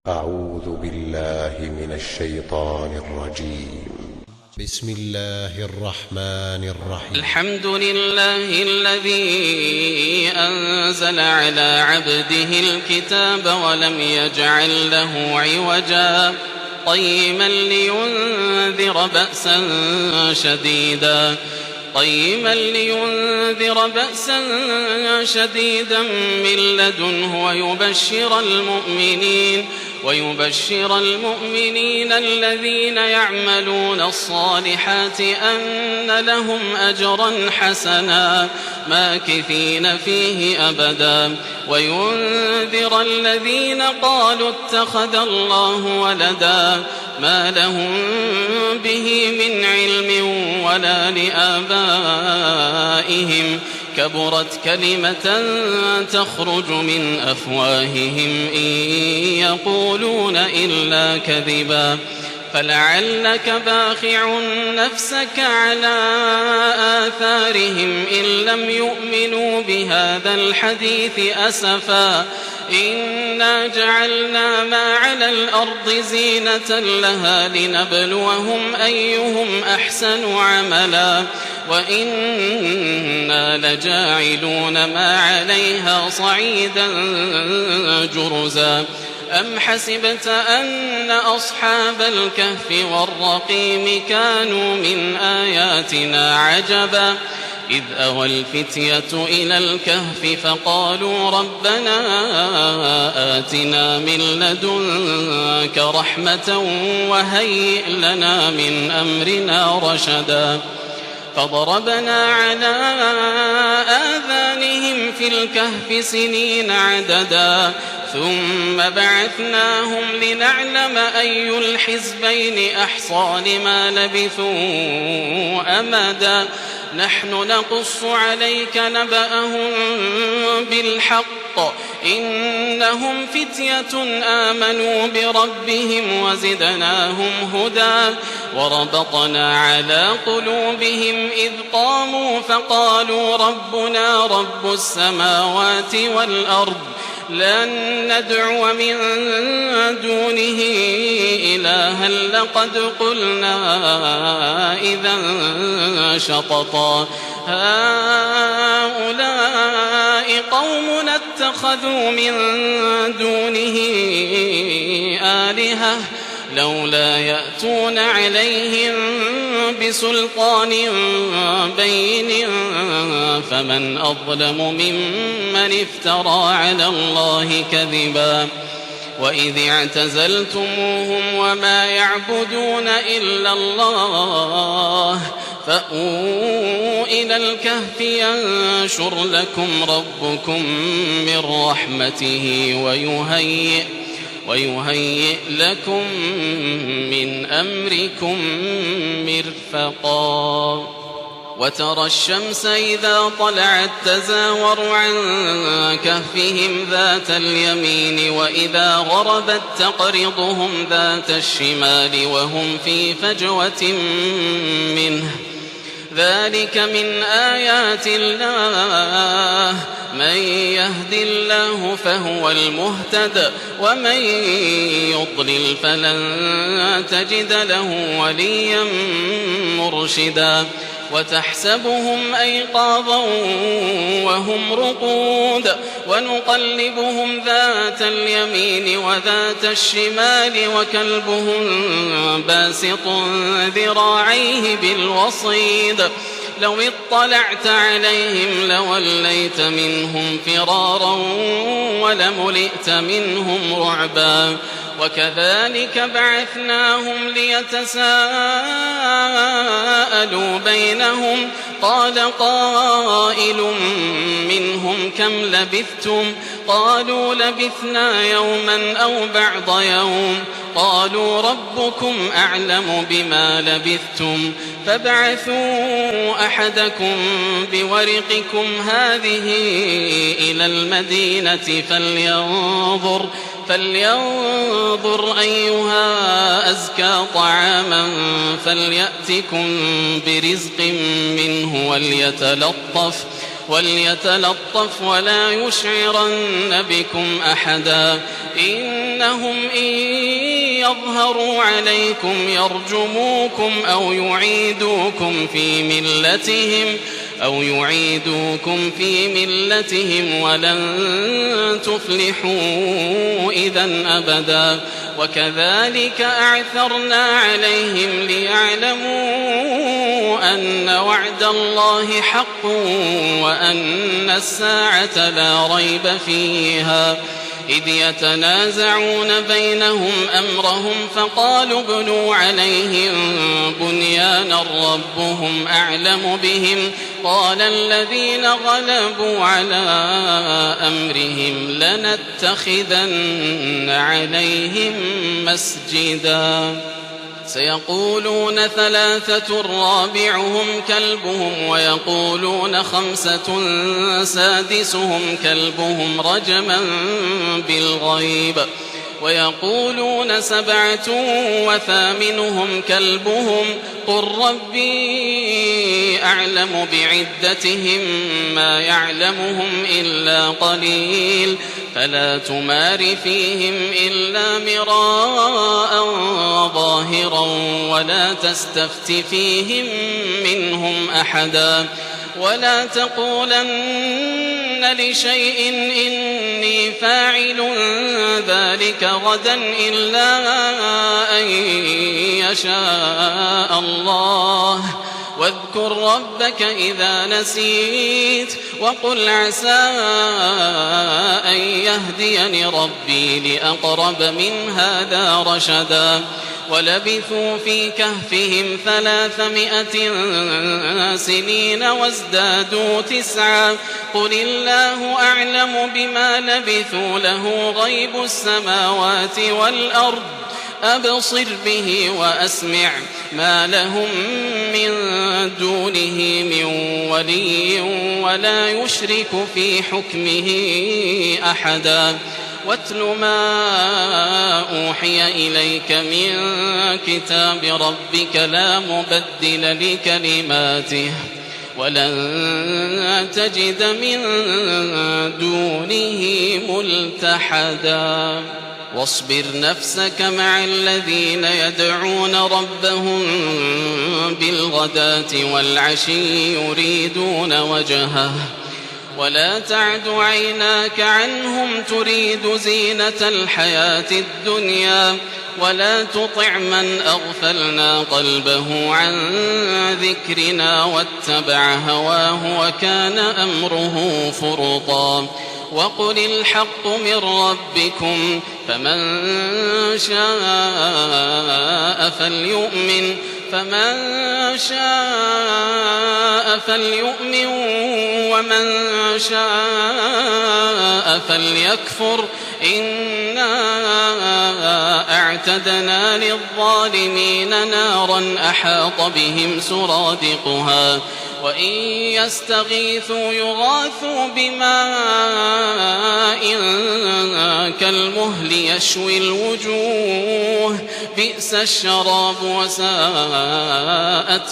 أعوذ بالله من الشيطان الرجيم. بسم الله الرحمن الرحيم. الحمد لله الذي أنزل على عبده الكتاب ولم يجعل له عوجا قيما لينذر بأسا شديدا من لدنه ويبشر المؤمنين الذين يعملون الصالحات أن لهم أجرا حسنا ماكثين فيه أبدا وينذر الذين قالوا اتخذ الله ولدا ما لهم به من علم ولا لآبائهم كبرت كلمة تخرج من أفواههم إن يقولون إلا كذبا فلعلك باخع نفسك على آثارهم إن لم يؤمنوا بهذا الحديث أسفا إنا جعلنا ما على الأرض زينة لها لنبلوهم أيهم أحسن عملا وإنا لجاعلون ما عليها صعيدا جرزا أم حسبت أن أصحاب الكهف والرقيم كانوا من آياتنا عجبا إذ أوى الفتية إلى الكهف فقالوا ربنا آتنا من لدنك رحمة وهيئ لنا من أمرنا رشدا فضربنا على آذانهم في الكهف سنين عددا ثم بعثناهم لنعلم أي الحزبين أحصى لما لبثوا أمدا نحن نقص عليك نبأهم بالحق إنهم فتية آمنوا بربهم وزدناهم هدى وربطنا على قلوبهم إذ قاموا فقالوا ربنا رب السماوات والأرض لن ندعو من دونه إلها لقد قلنا إذا شططا هؤلاء قومنا اتخذوا من دونه آلهة لولا يأتون عليهم بسلطان بين فمن أظلم ممن افترى على الله كذبا وإذ اعتزلتموهم وما يعبدون إلا الله فأووا إلى الكهف ينشر لكم ربكم من رحمته ويهيئ لكم من أمركم مرفقا وترى الشمس إذا طلعت تزاور عن كهفهم ذات اليمين وإذا غربت تقرضهم ذات الشمال وهم في فجوة منه ذلك من آيات الله من يهد الله فهو المهتد ومن يضلل فلن تجد له وليا مرشدا وتحسبهم أيقاظا وهم رقود ونقلبهم ذات اليمين وذات الشمال وكلبهم باسط ذراعيه بالوصيد لو اطلعت عليهم لوليت منهم فرارا ولملئت منهم رعبا وكذلك بعثناهم ليتساءلوا بينهم قال قائل منهم كم لبثتم قالوا لبثنا يوما أو بعض يوم قالوا ربكم أعلم بما لبثتم فابعثوا أحدكم بورقكم هذه إلى المدينة فلينظر أيها أزكى طعاما فليأتكم برزق منه وليتلطف ولا يشعرن بكم أحدا إنهم إن يظهروا عليكم يرجموكم أو يعيدوكم في ملتهم ولن تفلحوا إذن أبدا. وكذلك أعثرنا عليهم ليعلموا أن وعد الله حق وأن الساعة لا ريب فيها، إذ يتنازعون بينهم أمرهم فقالوا ابنوا عليهم بنيانا ربهم أعلم بهم قال الذين غلبوا على أمرهم لنتخذن عليهم مسجدا. سيقولون 3 رابعهم كلبهم ويقولون 5 سادسهم كلبهم رجما بالغيب ويقولون 7 وثامنهم كلبهم قل ربي أعلم بعدتهم ما يعلمهم إلا قليل فلا تمار فيهم إلا مراء ظاهرا ولا تستفت فيهم منهم أحدا ولا تقولن لشيء إني فاعل ذلك غدا إلا أن يشاء الله واذكر ربك إذا نسيت وقل عسى أن يهديني ربي لأقرب من هذا رشدا. ولبثوا في كهفهم 300 سنين وازدادوا 9 قل الله أعلم بما لبثوا له غيب السماوات والأرض أبصر به وأسمع ما لهم من دونه من ولي ولا يشرك في حكمه أحدا. واتل ما أوحي إليك من كتاب ربك لا مبدل لكلماته ولن تجد من دونه ملتحدا. واصبر نفسك مع الذين يدعون ربهم بالغداة والعشي يريدون وجهه ولا تعد عيناك عنهم تريد زينة الحياة الدنيا ولا تطع من أغفلنا قلبه عن ذكرنا واتبع هواه وكان أمره فرطا. وقل الحق من ربكم فمن شاء فليؤمن ومن شاء فليكفر إنا أعتدنا للظالمين نارا أحاط بهم سرادقها وإن يستغيثوا يغاثوا بماء كالمهل يشوي الوجوه بئس الشراب وساءت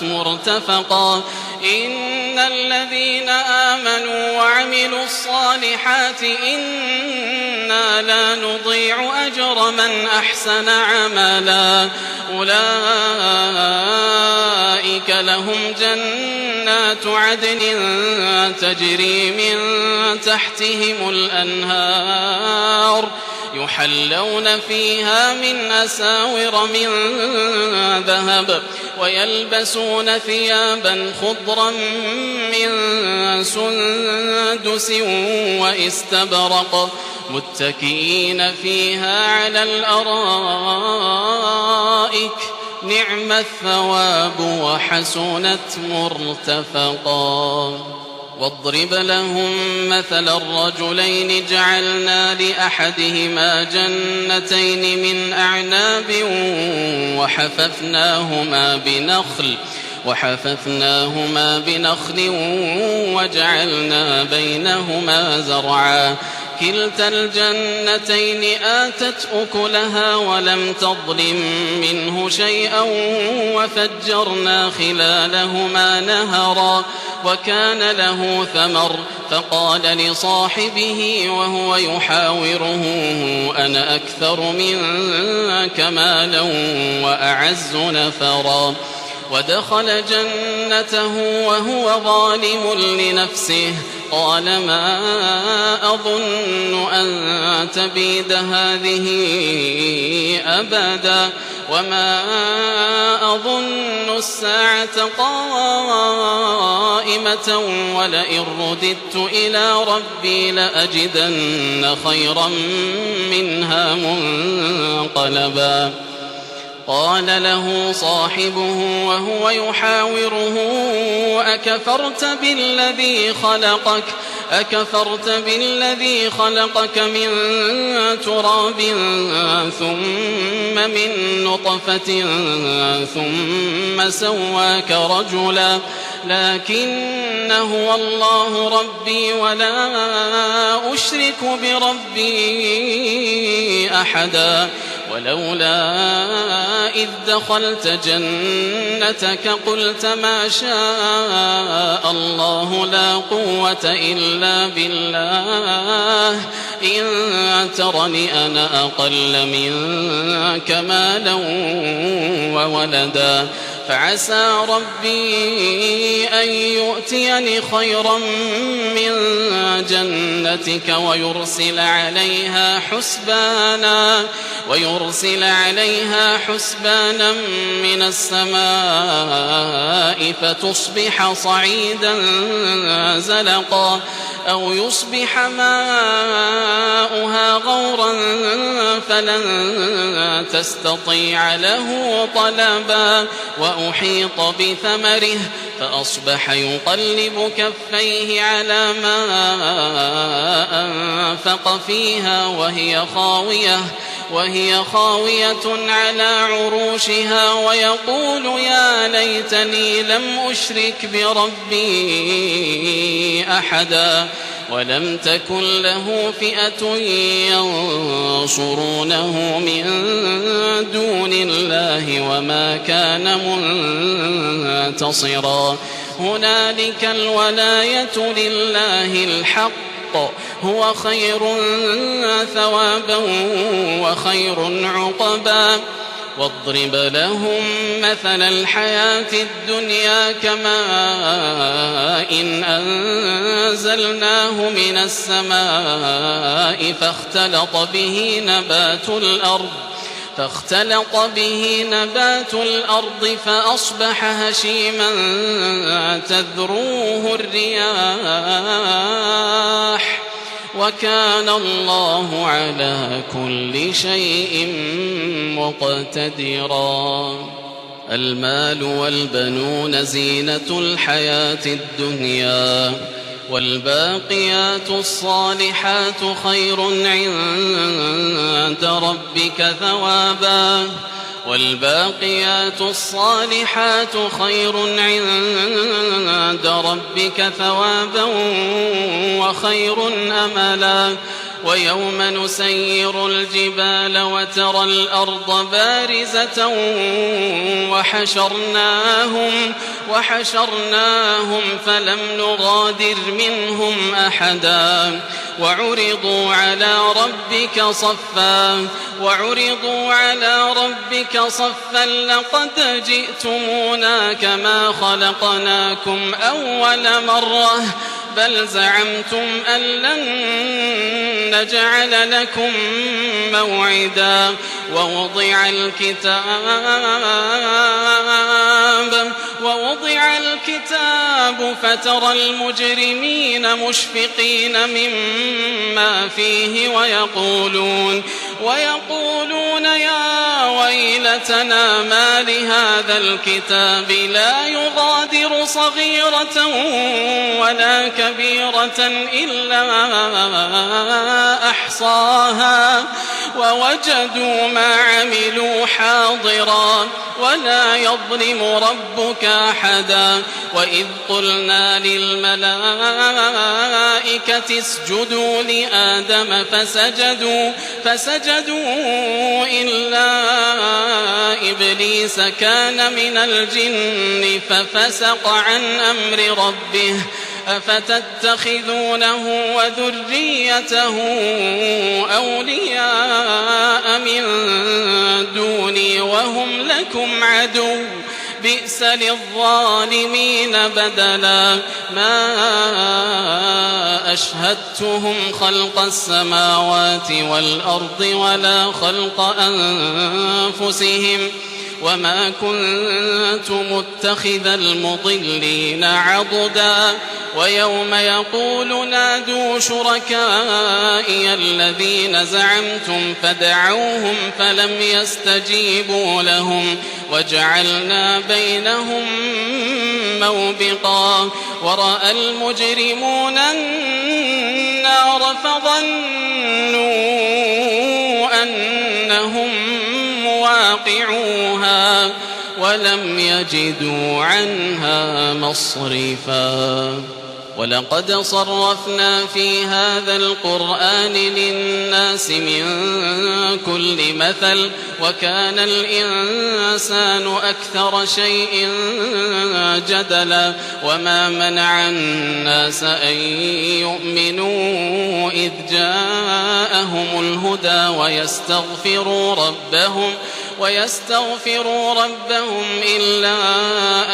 مرتفقا. إن الذين آمنوا وعملوا الصالحات إنا لا نضيع أجر من أحسن عملا أولئك لهم جنات عدن تجري من تحتهم الأنهار يحلون فيها من أساور من ذهب ويلبسون ثيابا خضرا من سندس واستبرق متكئين فيها على الأرائك نعم الثواب وحسنت مرتفقا. واضرب لهم مثل الرجلين جعلنا لأحدهما جنتين من أعناب وحففناهما بنخل وجعلنا بينهما زرعا كلتا الجنتين آتت أكلها ولم تظلم منه شيئا وفجرنا خلالهما نهرا وكان له ثمر فقال لصاحبه وهو يحاوره أنا أكثر منك مالا وأعز نفرا ودخل جنته وهو ظالم لنفسه قال ما أظن أن تبيد هذه أبدا وما أظن الساعة قائمة ولئن رددت إلى ربي لأجدن خيرا منها منقلبا قال له صاحبه وهو يحاوره أكفرت بالذي خلقك من تراب ثم من نطفة ثم سواك رجلا لكن هو الله ربي ولا أشرك بربي أحدا ولولا إذ دخلت جنتك قلت ما شاء الله لا قوة إلا بالله إن ترني أنا أقل منك مالا وولدا فعسى ربي أن يؤتيني خيرا من جنتك ويرسل عليها حسبانا من السماء فتصبح صعيدا زلقا أو يصبح ماؤها غورا فلن تستطيع له طلبا وأحيط بثمره فأصبح يقلب كفيه على ما أنفق فيها وهي خاوية على عروشها ويقول يا ليتني لم أشرك بربي أحدا ولم تكن له فئة ينصرونه من دون الله وما كان منتصرا هنالك الولاية لله الحق هو خير ثوابا وخير عقبا واضرب لهم مثل الحياة الدنيا كماء إن أنزلناه من السماء فاختلط به نبات الأرض فأصبح هشيما تذروه الرياح وكان الله على كل شيء مقتدرا المال والبنون زينة الحياة الدنيا والباقيات الصالحات خير عند ربك ثوابا وخير أملا ويوم نسير الجبال وترى الأرض بارزة وحشرناهم فلم نغادر منهم أحدا وعرضوا على ربك صفا لقد جئتمونا كما خلقناكم أول مرة بل زعمتم أن لن نجعل لكم موعدا ووضع الكتاب فترى المجرمين مشفقين مما فيه ويقولون يا ويلتنا ما لهذا الكتاب لا يغادر صغيرة ولا كبيرة إلا أحصاها ووجدوا ما عملوا حاضرا ولا يظلم ربك أحدا وإذ قلنا للملائكة اسجدوا لآدم فسجدوا إلا إبليس كان من الجن ففسق عن أمر ربه أفتتخذونه وذريته أولياء من دوني وهم لكم عدو بئس للظالمين بدلا ما أشهدتهم خلق السماوات والأرض ولا خلق أنفسهم وما كنت متخذ المضلين عضدا ويوم يقول نادوا شركائي الذين زعمتم فدعوهم فلم يستجيبوا لهم وجعلنا بينهم موبقا ورأى المجرمون النار فظنوا أنهم مواقعوها ولم يجدوا عنها مصرفا ولقد صرفنا في هذا القرآن للناس من كل مثل وكان الإنسان أكثر شيء جدلا وما منع الناس أن يؤمنوا إذ جاءهم الهدى ويستغفروا ربهم إلا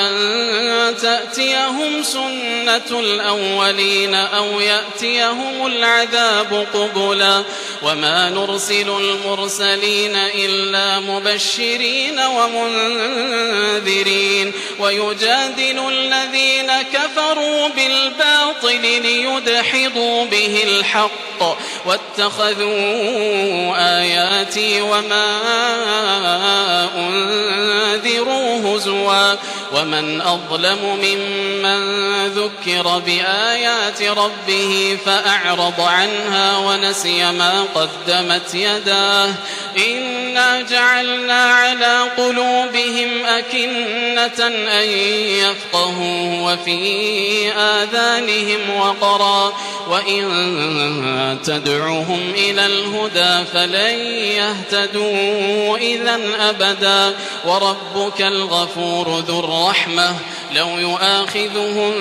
أن تأتيهم سنة الأولين أو يأتيهم العذاب قبلا وما نرسل المرسلين إلا مبشرين ومنذرين ويجادل الذين كفروا بالباطل ليدحضوا به الحق واتخذوا آياتي وما أنذروا هزوا ومن أظلم ممن ذكر بآيات ربه فأعرض عنها ونسي ما قدمت يداه إنا جعلنا على قلوبهم أكنة أن يفقهوا وفي آذانهم وقرا وإن تدعوهم إلى الهدى فلن يهتدوا إذا أبدا وربك الغفور ذو الرحمة لو يؤاخذهم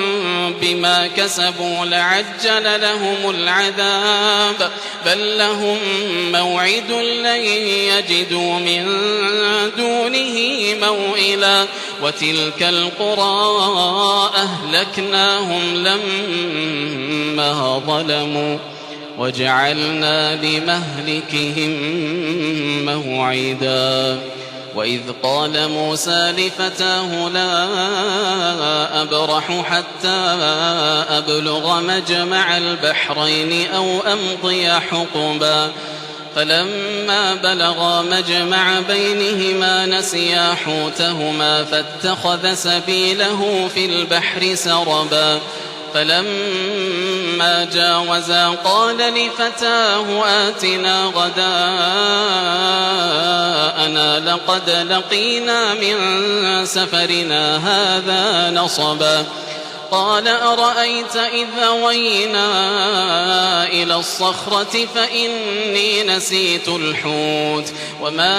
بما كسبوا لعجل لهم العذاب بل لهم موعد لن يجدوا من دونه موئلا وتلك القرى أهلكناهم لما ظلموا وجعلنا لمهلكهم موعدا وإذ قال موسى لفتاه لا أبرح حتى أبلغ مجمع البحرين أو أمضي حقبا فلما بلغا مجمع بينهما نسيا حوتهما فاتخذ سبيله في البحر سربا فلما جاوزا قال لفتاه آتنا غداءنا لقد لقينا من سفرنا هذا نصبا قال أرأيت إذ أوينا إلى الصخرة فإني نسيت الحوت وما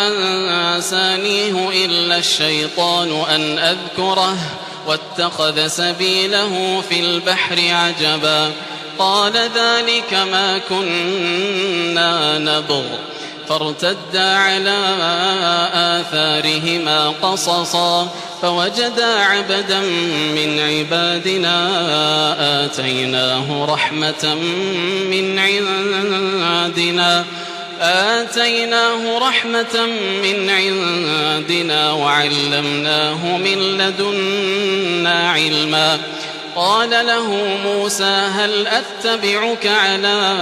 أنسانيه إلا الشيطان أن أذكره واتخذ سبيله في البحر عجبا قال ذلك ما كنا نبغ فارتدا على آثارهما قصصا فوجدا عبدا من عبادنا آتيناه رحمة من عندنا وعلمناه من لدنا علما قال له موسى هل أتبعك على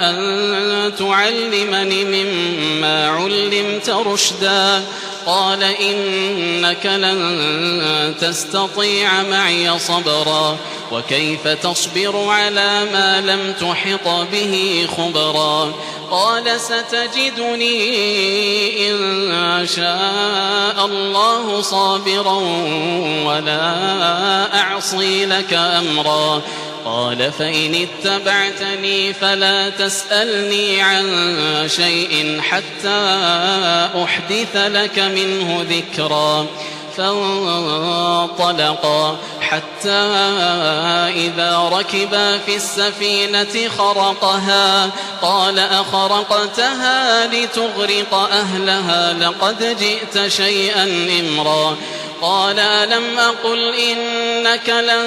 أن تعلمني مما علمت رشدا قال إنك لن تستطيع معي صبرا وكيف تصبر على ما لم تحط به خبرا قال ستجدني إن شاء الله صابرا ولا أعصي لك أمرا قال فإن اتبعتني فلا تسألني عن شيء حتى أحدث لك منه ذكرا فانطلقا حتى إذا ركبا في السفينة خرقها قال أخرقتها لتغرق أهلها لقد جئت شيئا إمرا قال ألم أقل إنك لن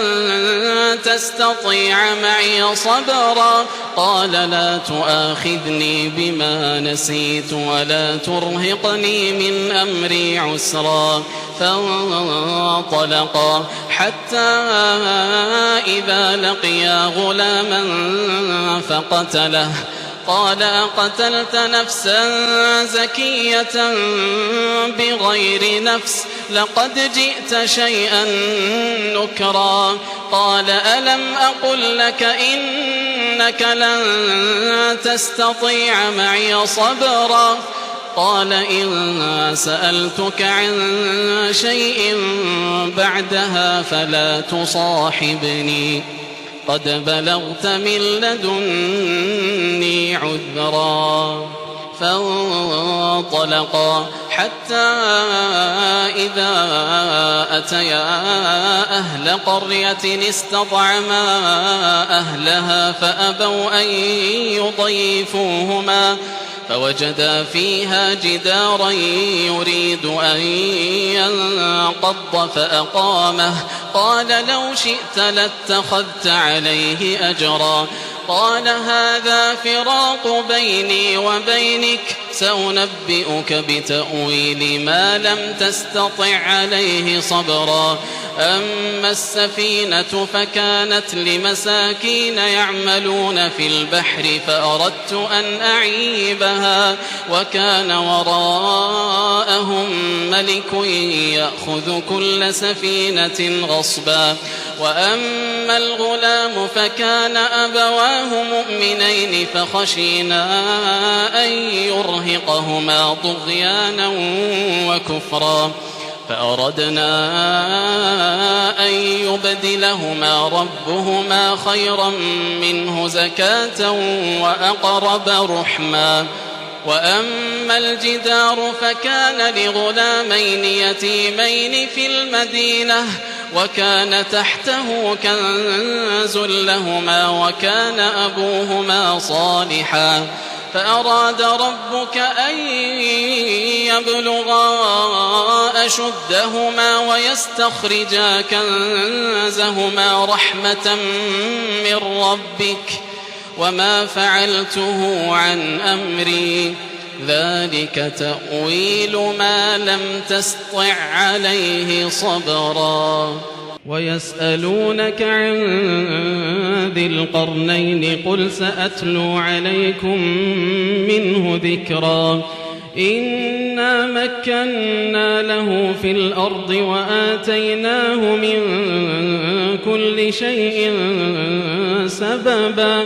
تستطيع معي صبرا قال لا تؤاخذني بما نسيت ولا ترهقني من أمري عسرا فانطلقا حتى إذا لقيا غلاما فقتله قال أقتلت نفسا زكية بغير نفس لقد جئت شيئا نكرا قال ألم أقل لك إنك لن تستطيع معي صبرا قال إن سألتك عن شيء بعدها فلا تصاحبني قد بلغت من لدني عذرا فانطلقا حتى إذا أتيا أهل قرية استطعما أهلها فأبوا أن يضيفوهما فوجدا فيها جدارا يريد أن ينقض فأقامه قال لو شئت لاتخذت عليه أجرا قال هذا فراق بيني وبينك سأنبئك بتأويل ما لم تستطع عليه صبرا أما السفينة فكانت لمساكين يعملون في البحر فأردت أن أعيبها وكان وراءهم ملك يأخذ كل سفينة غصبا وأما الغلام فكان أبواه مؤمنين فخشينا أن يرهقهما طغيانا وكفرا فأردنا أن يبدلهما ربهما خيرا منه زكاة وأقرب رحما وأما الجدار فكان لغلامين يتيمين في المدينة وكان تحته كنز لهما وكان أبوهما صالحا فأراد ربك أن يبلغا أشدهما ويستخرجا كنزهما رحمة من ربك وما فعلته عن أمري ذلك تأويل ما لم تسطع عليه صبرا ويسألونك عن ذي القرنين قل سأتلو عليكم منه ذكرا إنا مكنا له في الأرض وآتيناه من كل شيء سببا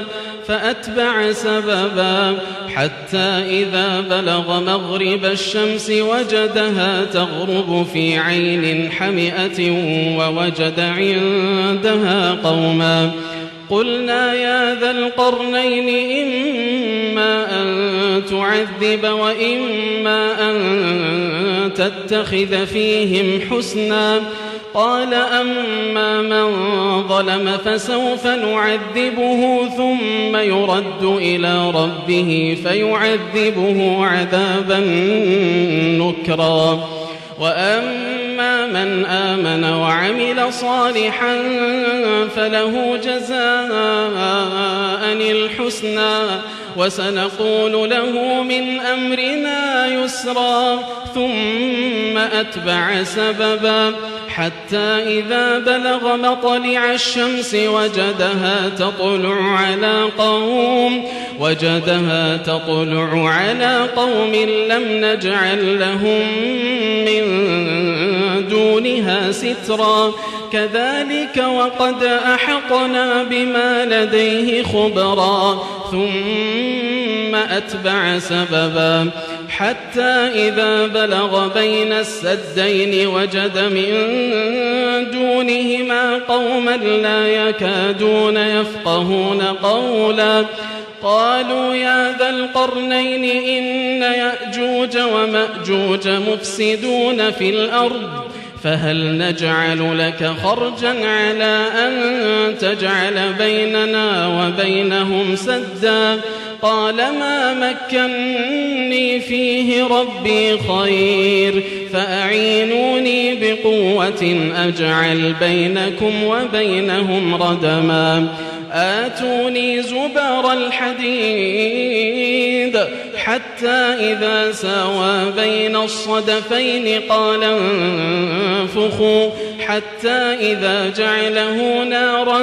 فأتبع سببا حتى إذا بلغ مغرب الشمس وجدها تغرب في عين حمئة ووجد عندها قوما قلنا يا ذا القرنين إما أن تعذب وإما أن تتخذ فيهم حسنا قال أما من ظلم فسوف نعذبه ثم يرد إلى ربه فيعذبه عذابا نكرا وأما من آمن وعمل صالحا فله جزاء الحسنى وسنقول له من أمرنا يسرا ثم أتبع سببا حتى إذا بلغ مطلع الشمس وجدها تطلع على قوم لم نجعل لهم من دونها سترا كذلك وقد أحطنا بما لديه خبرا ثم أتبع سببا حتى إذا بلغ بين السدين وجد من دونهما قوما لا يكادون يفقهون قولا قالوا يا ذا القرنين إن يأجوج ومأجوج مفسدون في الأرض فهل نجعل لك خرجا على أن تجعل بيننا وبينهم سدا قال ما مكني فيه ربي خير فأعينوني بقوة أجعل بينكم وبينهم ردما آتوني زبر الحديد حتى إذا ساوى بين الصدفين قال انفخوا حتى إذا جعله نارا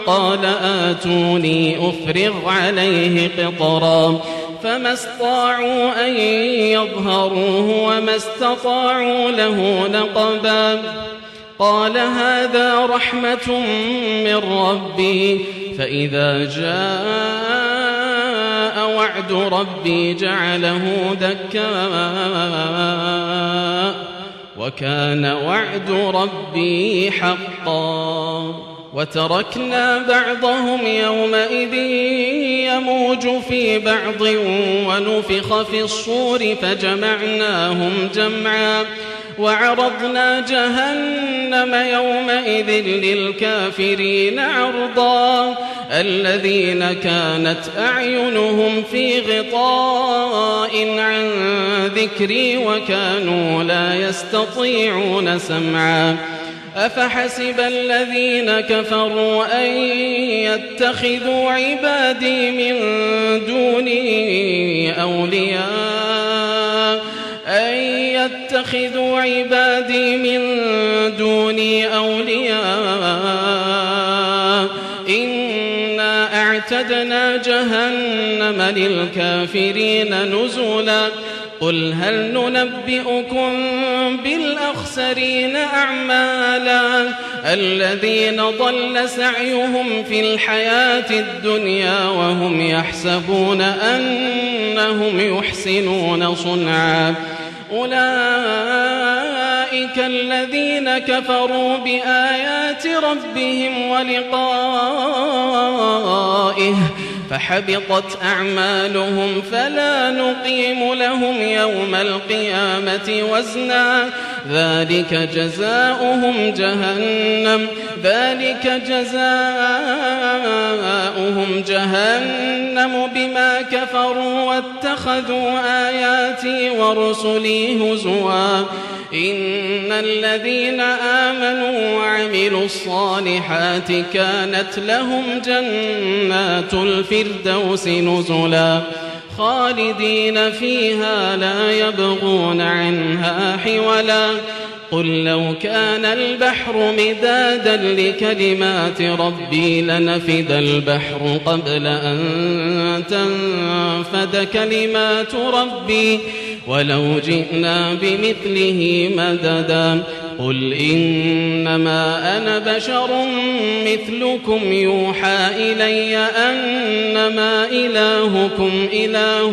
قال آتوني أفرغ عليه قطرا فما استطاعوا أن يظهروه وما استطاعوا له نقبا قال هذا رحمة من ربي فإذا جاء وعد ربي جعله دكا وكان وعد ربي حقا وتركنا بعضهم يومئذ يموج في بعض ونفخ في الصور فجمعناهم جمعا وعرضنا جهنم يومئذ للكافرين عرضا الذين كانت أعينهم في غطاء عن ذكري وكانوا لا يستطيعون سمعا أفحسب الذين كفروا أن يتخذوا عبادي من دوني أولياء إنا أعتدنا جهنم للكافرين نزلا قل هل ننبئكم بالأخسرين أعمالا الذين ضل سعيهم في الحياة الدنيا وهم يحسبون أنهم يحسنون صنعا أولئك الذين كفروا بآيات ربهم ولقائه فحبطت أعمالهم فلا نقيم لهم يوم القيامة وزنا ذلك جزاؤهم جهنم بما كفروا واتخذوا آياتي ورسلي هزوا إن الذين آمنوا وعملوا الصالحات كانت لهم جنات الفردوس نزلا خالدين فيها لا يبغون عنها حولا قل لو كان البحر مدادا لكلمات ربي لنفد البحر قبل أن تنفد كلمات ربي ولو جئنا بمثله مددا قل إنما أنا بشر مثلكم يوحى إلي أنما إلهكم إله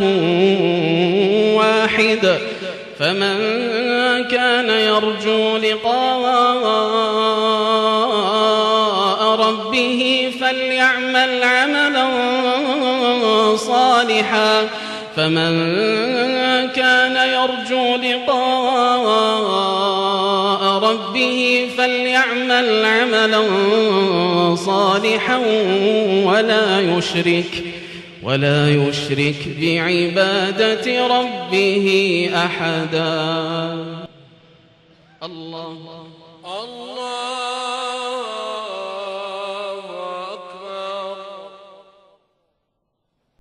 واحد فمن كان يرجو لقاء ربه فليعمل عملا صالحا ولا يشرك بعبادة ربه أحدا الله